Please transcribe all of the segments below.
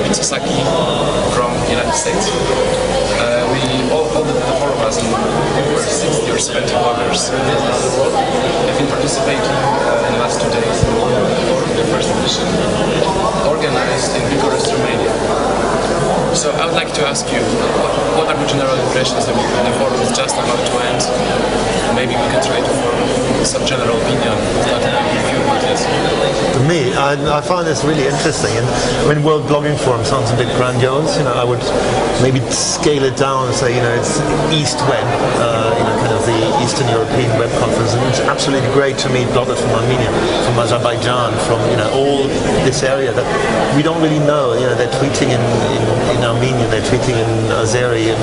meet Sasaki from the United States. All the four of us, and over 60 or 70 bloggers around the world, have been participating in the last 2 days for the first edition, organized in Bucharest, Romania. So I would like to ask you, what are the general impressions of the forum is just about to end? Maybe we can try to form some general opinion, starting with you, Matthias. For me, I find this really interesting, and when World Blogging Forum sounds a bit grandiose, I would maybe scale it down and say, it's East Web, kind of the Eastern European Web Conference, and it's absolutely great to meet bloggers from Armenia, from Azerbaijan, from all this area that we don't really know. They're tweeting in Armenia, they're tweeting in Azeri, and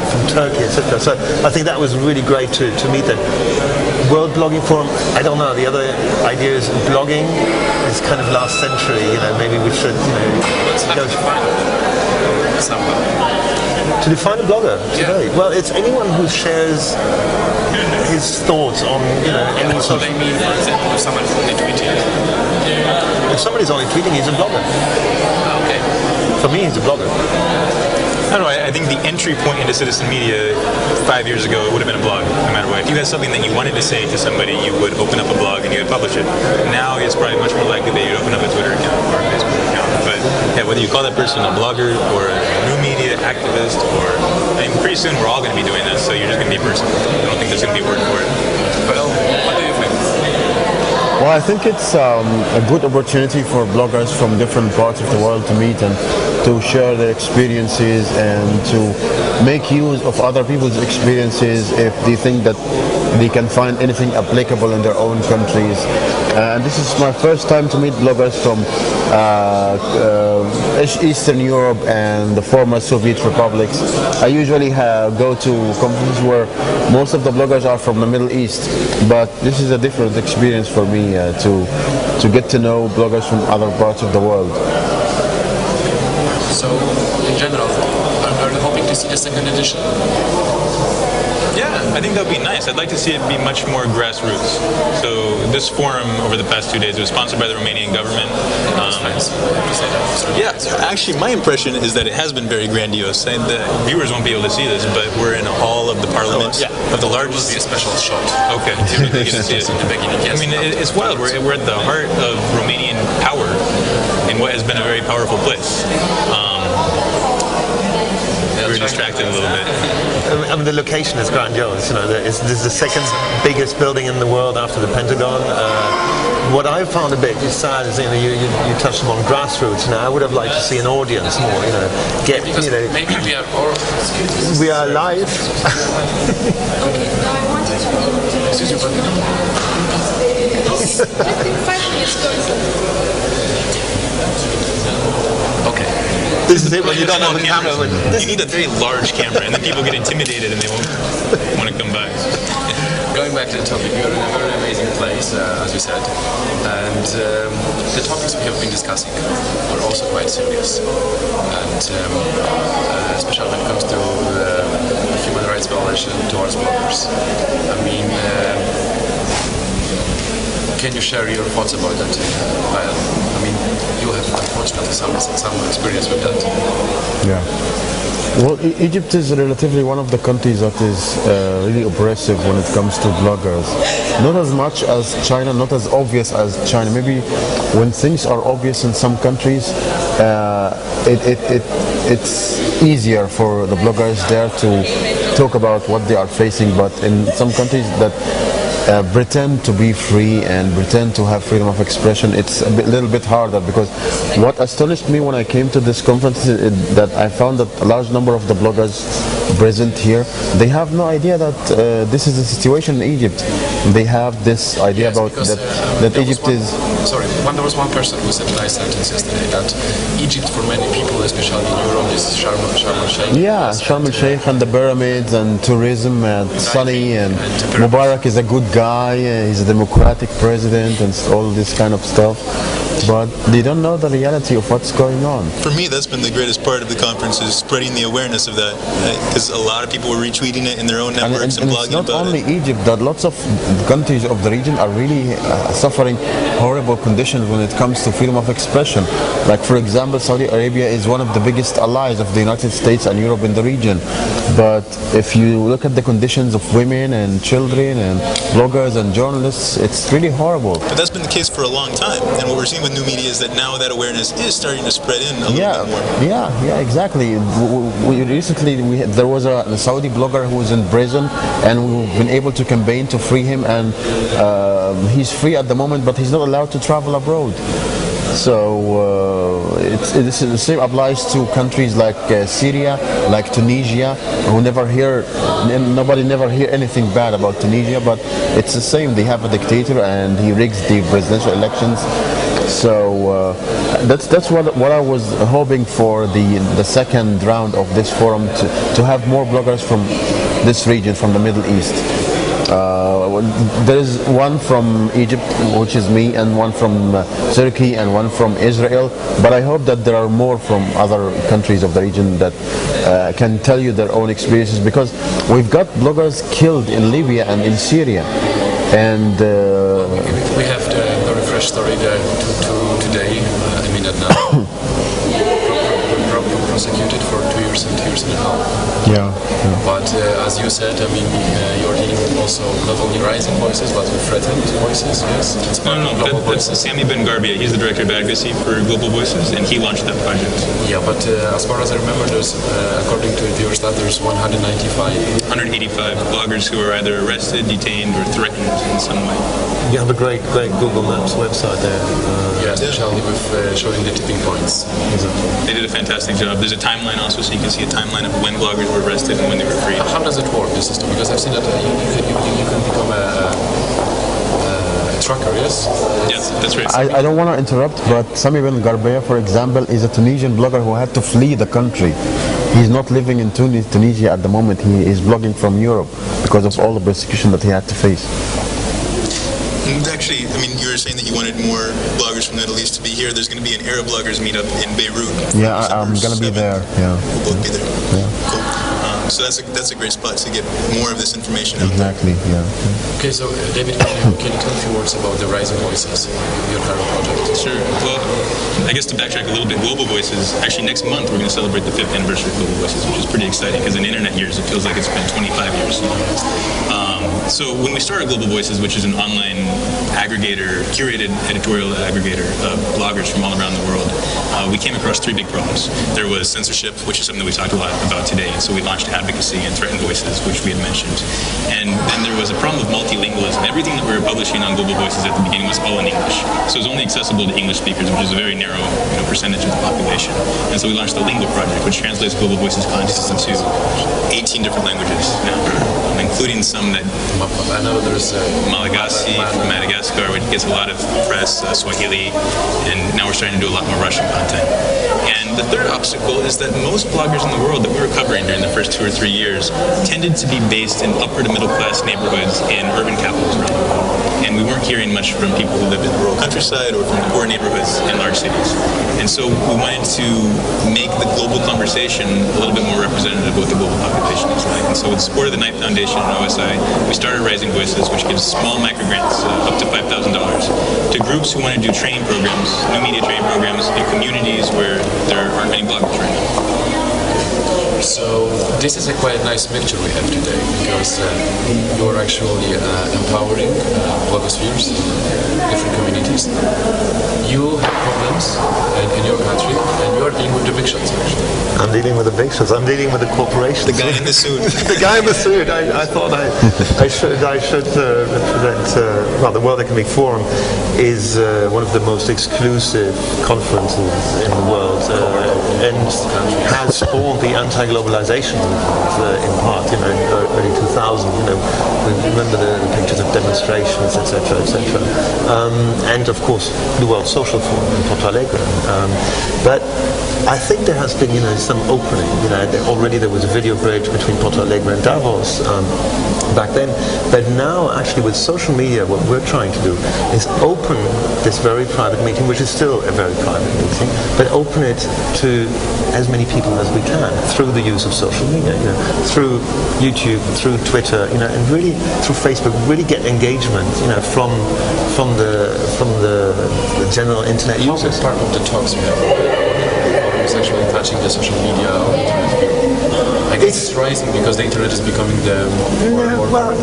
from Turkey, etc. So I think that was really great to meet them. World Blogging Forum, I don't know. The other idea is blogging is kind of last century. Maybe we should, go somehow. To define a blogger today. Yeah. Well, it's anyone who shares his thoughts on, any So they mean, for example, if someone is only tweeting. If somebody's only tweeting, he's a blogger. Okay. For me, he's a blogger. I don't know, I think the entry point into citizen media 5 years ago, it would have been a blog, no matter what. If you had something that you wanted to say to somebody, you would open up a blog and you would publish it. Now it's probably much more likely that you'd open up a Twitter account or a Facebook account. But yeah, whether you call that person a blogger or a new media activist, or pretty soon we're all going to be doing this, so you're just going to be a person. I don't think there's going to be a word for it. Well, what do you think? Well, I think it's a good opportunity for bloggers from different parts of the world to meet and to share their experiences and to make use of other people's experiences if they think that they can find anything applicable in their own countries. And this is my first time to meet bloggers from Eastern Europe and the former Soviet republics. I usually go to conferences where most of the bloggers are from the Middle East, but this is a different experience for me to get to know bloggers from other parts of the world. So, in general, are you hoping to see the second edition? Yeah, I think that would be nice. I'd like to see it be much more grassroots. So this forum over the past 2 days was sponsored by the Romanian government. Yeah, actually my impression is that it has been very grandiose. And the viewers won't be able to see this, but we're in a hall of the parliament of the largest... It will be a special shot. Okay, so we get to see it. In the beginning, yes. I mean, it's wild. We're at the heart of Romanian power in what has been a very powerful place. We're distracted a little bit. I mean, the location is grandiose. This is the second biggest building in the world after the Pentagon. What I found a bit sad is, you touched upon grassroots. I would have liked to see an audience more. Maybe we are all. We are live. Excuse me, but 5 minutes okay. This is it when you don't have a camera. You need a very large camera, and then people get intimidated and they won't want to come by. Going back to the topic, we are in a very amazing place, as you said, and the topics we have been discussing are also quite serious, and especially when it comes to human rights violation towards bloggers. I mean, can you share your thoughts about that, Wael? I mean, you have unfortunately some experience with that. Yeah. Well, Egypt is relatively one of the countries that is really oppressive when it comes to bloggers. Not as much as China, not as obvious as China. Maybe when things are obvious in some countries, it's easier for the bloggers there to talk about what they are facing. But in some countries that pretend to be free and pretend to have freedom of expression, it's a little bit harder, because what astonished me when I came to this conference is that I found that a large number of the bloggers present here, they have no idea that this is the situation in Egypt. They have this idea about that Egypt is... Sorry, there was one person who said a nice sentence yesterday, that Egypt for many people, especially in Europe, is Sharm el-Sheikh. Yeah, Sharm el-Sheikh and the pyramids and tourism and sunny, and Mubarak is a good guy, he's a democratic president and all this kind of stuff, but they don't know the reality of what's going on. For me, that's been the greatest part of the conference, is spreading the awareness of that, because a lot of people were retweeting it in their own networks and blogging it's not about only it. Egypt, that lots of countries of the region are really suffering horrible conditions when it comes to freedom of expression. Like, for example, Saudi Arabia is one of the biggest allies of the United States and Europe in the region. But if you look at the conditions of women and children and bloggers and journalists, it's really horrible. But that's been the case for a long time, and what we're seeing with new media is that now that awareness is starting to spread in a little bit more. Yeah, exactly. There was a Saudi blogger who was in prison, and we've been able to campaign to free him, and he's free at the moment, but he's not allowed to travel abroad. So the same applies to countries like Syria, like Tunisia, nobody never hear anything bad about Tunisia, but it's the same. They have a dictator and he rigs the presidential elections. So that's what I was hoping for the second round of this forum, to have more bloggers from this region, from the Middle East. There is one from Egypt, which is me, and one from Turkey, and one from Israel. But I hope that there are more from other countries of the region that can tell you their own experiences, because we've got bloggers killed in Libya and in Syria. And we have the very fresh story there today. I mean that now. Prosecuted for 2 years and 2 years and a half. Yeah. But as you said, I mean, you're dealing with also not only rising voices, but with threatened voices. Yes. That's Sami Ben Garbia. He's the director of advocacy for Global Voices, and he launched that project. Yeah, but as far as I remember, there's, according to your stat, there's 185 bloggers who are either arrested, detained, or threatened in some way. You have a great Google Maps website there. Especially with showing the tipping points. They did a fantastic job. There's a timeline also, so you can see a timeline of when bloggers were arrested and when they were freed. How does it work, the system? Because I've seen that you can become a trucker, yes? Yes, that's right. I don't want to interrupt, but Sami Ben Garbia, for example, is a Tunisian blogger who had to flee the country. He's not living in Tunisia at the moment. He is blogging from Europe because of all the persecution that he had to face. And actually, I mean, you were saying that you wanted more bloggers from the Middle East to be here. There's going to be an Arab bloggers meetup in Beirut. Yeah, I'm going to be there. Yeah. We'll both be there. Yeah. Cool. So that's a great spot to get more of this information out there. Exactly, yeah. Okay, so David, can you tell a few words about the Rising Voices, your current project? Sure. Well, I guess to backtrack a little bit, Global Voices, actually next month we're going to celebrate the 5th anniversary of Global Voices, which is pretty exciting, because in internet years it feels like it's been 25 years. So when we started Global Voices, which is an online aggregator, curated editorial aggregator of bloggers from all around the world, we came across 3 big problems. There was censorship, which is something that we talked a lot about today, and so we launched advocacy and threatened voices, which we had mentioned. And then there was a problem of multilingualism. Everything that we were publishing on Global Voices at the beginning was all in English. So it was only accessible to English speakers, which is a very narrow percentage of the population. And so we launched the Lingua Project, which translates Global Voices content into 18 different languages now, including some that I know there's Malagasy from Madagascar, which gets a lot of press, Swahili, and now we're starting to do a lot more Russian content. And the third obstacle is that most bloggers in the world that we were covering during the first 2 or 3 years tended to be based in upper to middle class neighborhoods in urban capitals around the world. And we weren't hearing much from people who live in the rural countryside or from the poor neighborhoods in large cities. And so we wanted to make the global conversation a little bit more representative of what the global population is like. And so with the support of the Knight Foundation and OSI, we started Rising Voices, which gives small micro grants up to $5,000 to groups who want to do training programs, new media training programs in communities where there aren't many bloggers right now. So this is a quite nice mixture we have today, because you're actually empowering blogospheres, different communities. You have problems in your country, and you're dealing with the big shots actually. I'm dealing with the big shots. I'm dealing with the corporations. The guy in the suit. The guy in the suit. I thought I should represent. The World Economic Forum is one of the most exclusive conferences in the world, and has spawned the anti-globalization movement in part. early 2000s. We remember the pictures of demonstrations, etc., etc. And of course, the World Social Forum in Porto Alegre. But I think there has been, some opening. Already there was a video bridge between Porto Alegre and Davos back then. But now, actually, with social media, what we're trying to do is open this very private meeting, which is still a very private meeting, but open it to as many people as we can through the use of social media, through YouTube, through Twitter, and really through Facebook. Really get engagement, from the general internet users. Part of the talks we have. Is actually touching the social media or internet. I guess it's rising because the internet is becoming the more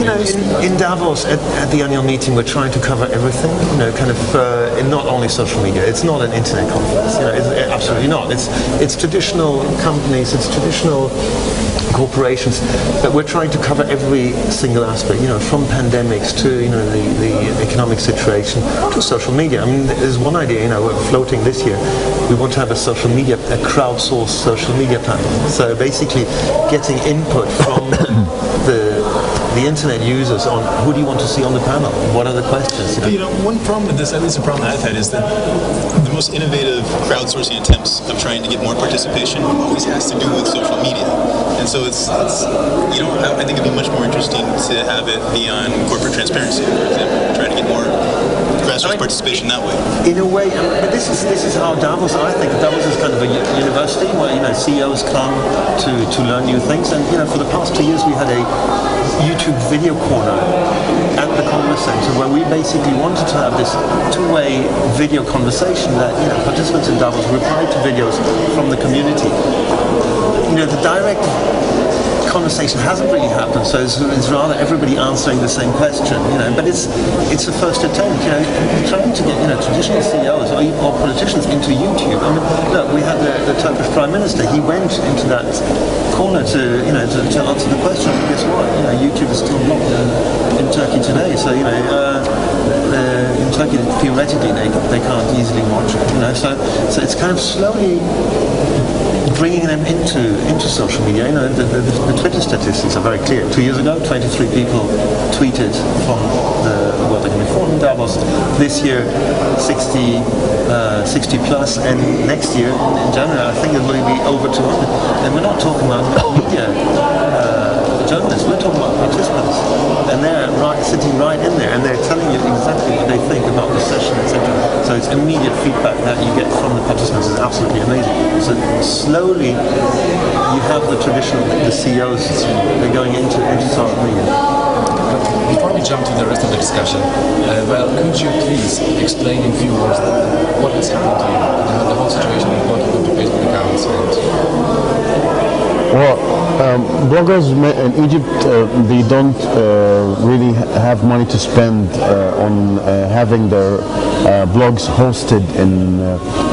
in Davos at the annual meeting we're trying to cover everything, and not only social media. It's not an internet conference, it's absolutely not. It's traditional companies, it's traditional corporations, but we're trying to cover every single aspect, from pandemics to the economic situation to social media. I mean, there's one idea, we're floating this year. We want to have a crowdsourced social media panel. So basically, getting input from the internet users on who do you want to see on the panel, what are the questions. One problem with this, at least a problem that I've had, is that the most innovative crowdsourcing attempts of trying to get more participation always has to do with social media. And so it's I think it'd be much more interesting to have it be on corporate transparency, for example, try to get more grassroots participation that way. In a way, but this is how Davos, I think. Davos is kind of a university where CEOs come to learn new things, and for the past 2 years we had a YouTube video corner at the Congress Center where we basically wanted to have this two-way video conversation that participants in Davos replied to videos from the community. The direct conversation hasn't really happened, so it's rather everybody answering the same question, but it's a first attempt, trying to get, traditional CEOs or politicians into YouTube. I mean, look, we had the Turkish Prime Minister, he went into that corner to answer the question, and guess what, YouTube is still blocked in Turkey today, so, in Turkey, theoretically, they can't easily watch it, so it's kind of slowly bringing them into social media. The Twitter statistics are very clear. 2 years ago, 23 people tweeted from the World Economic Forum in Davos. This year, 60 plus, and next year, in January, I think it will be over 200. And we're not talking about media journalists, we're talking about participants. And they're sitting right in there, and they're telling you exactly what they think about the session, etc. So it's immediate feedback that you get from the participants is absolutely amazing. So slowly, you have the traditional, the CEOs, they're going into social media. Before we jump to the rest of the discussion, could you please explain in few words what has happened to you, the whole situation of blocking onto Facebook accounts bloggers in Egypt, they don't really have money to spend on having their blogs hosted in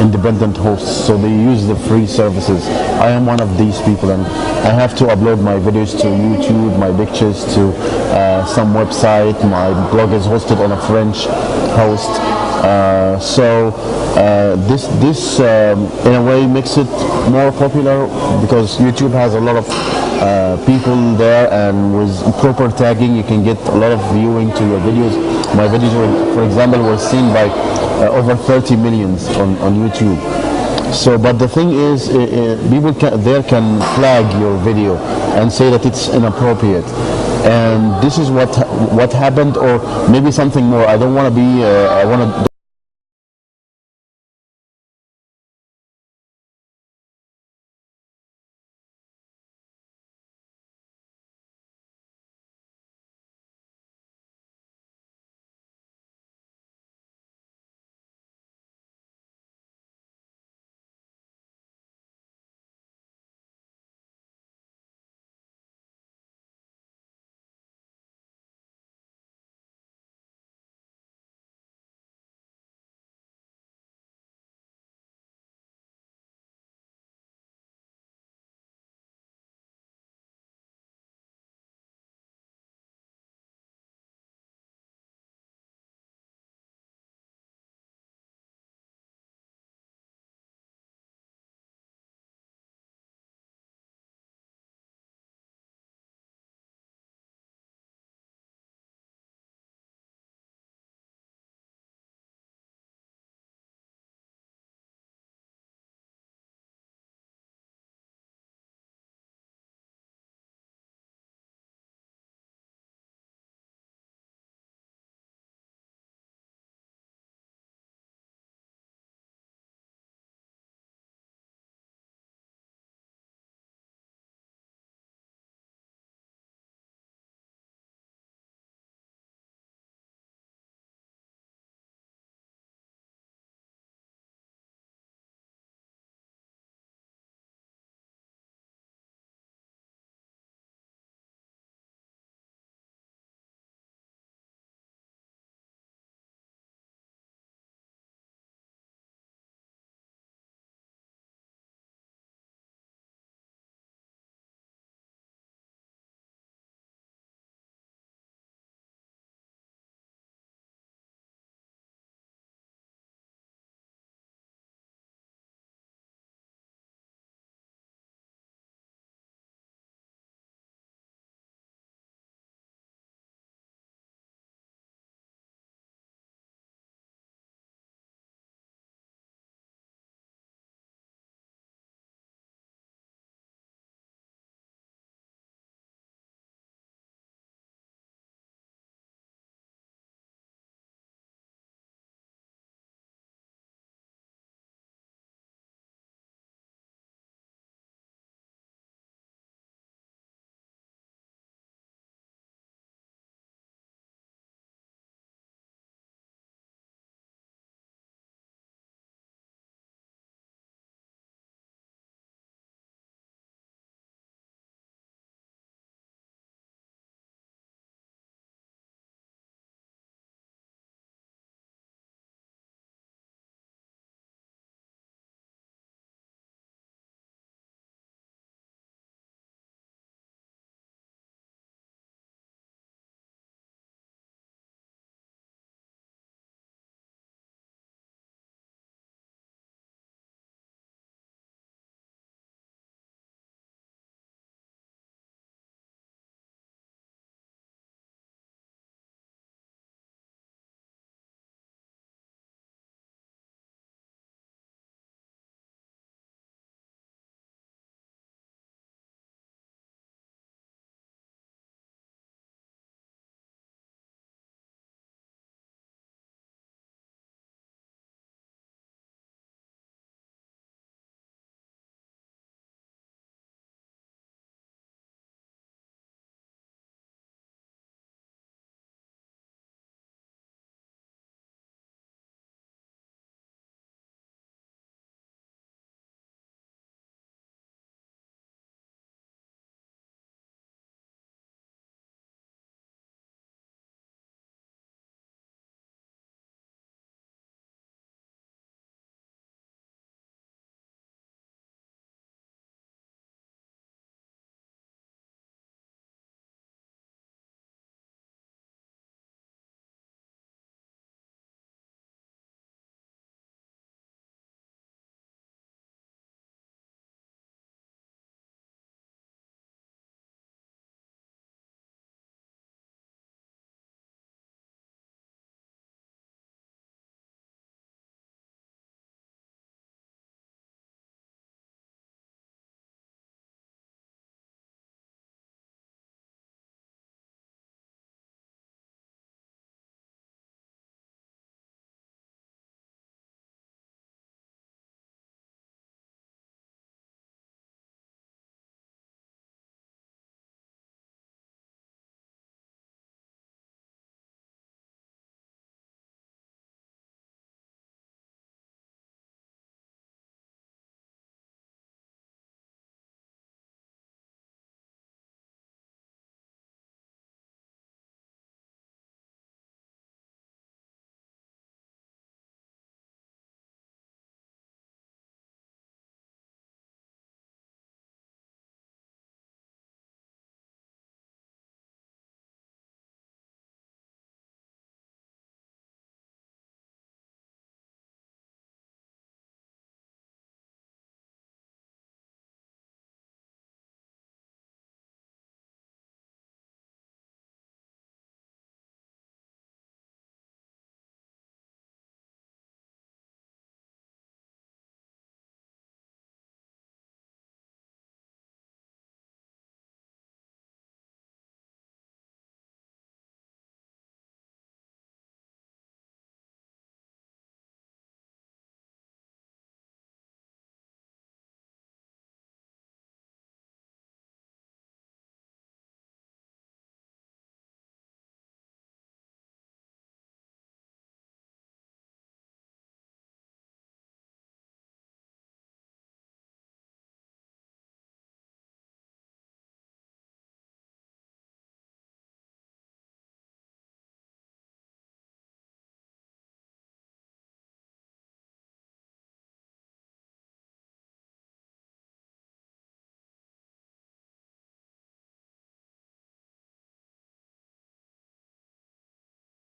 independent hosts, so they use the free services. I am one of these people, and I have to upload my videos to YouTube, my pictures to some website. My blog is hosted on a French host. This in a way makes it more popular because YouTube has a lot of people there, and with proper tagging you can get a lot of viewing to your videos. My videos, for example, were seen by over 30 millions on YouTube. So, but the thing is, people can flag your video and say that it's inappropriate. And this is what happened, or maybe something more. I don't want to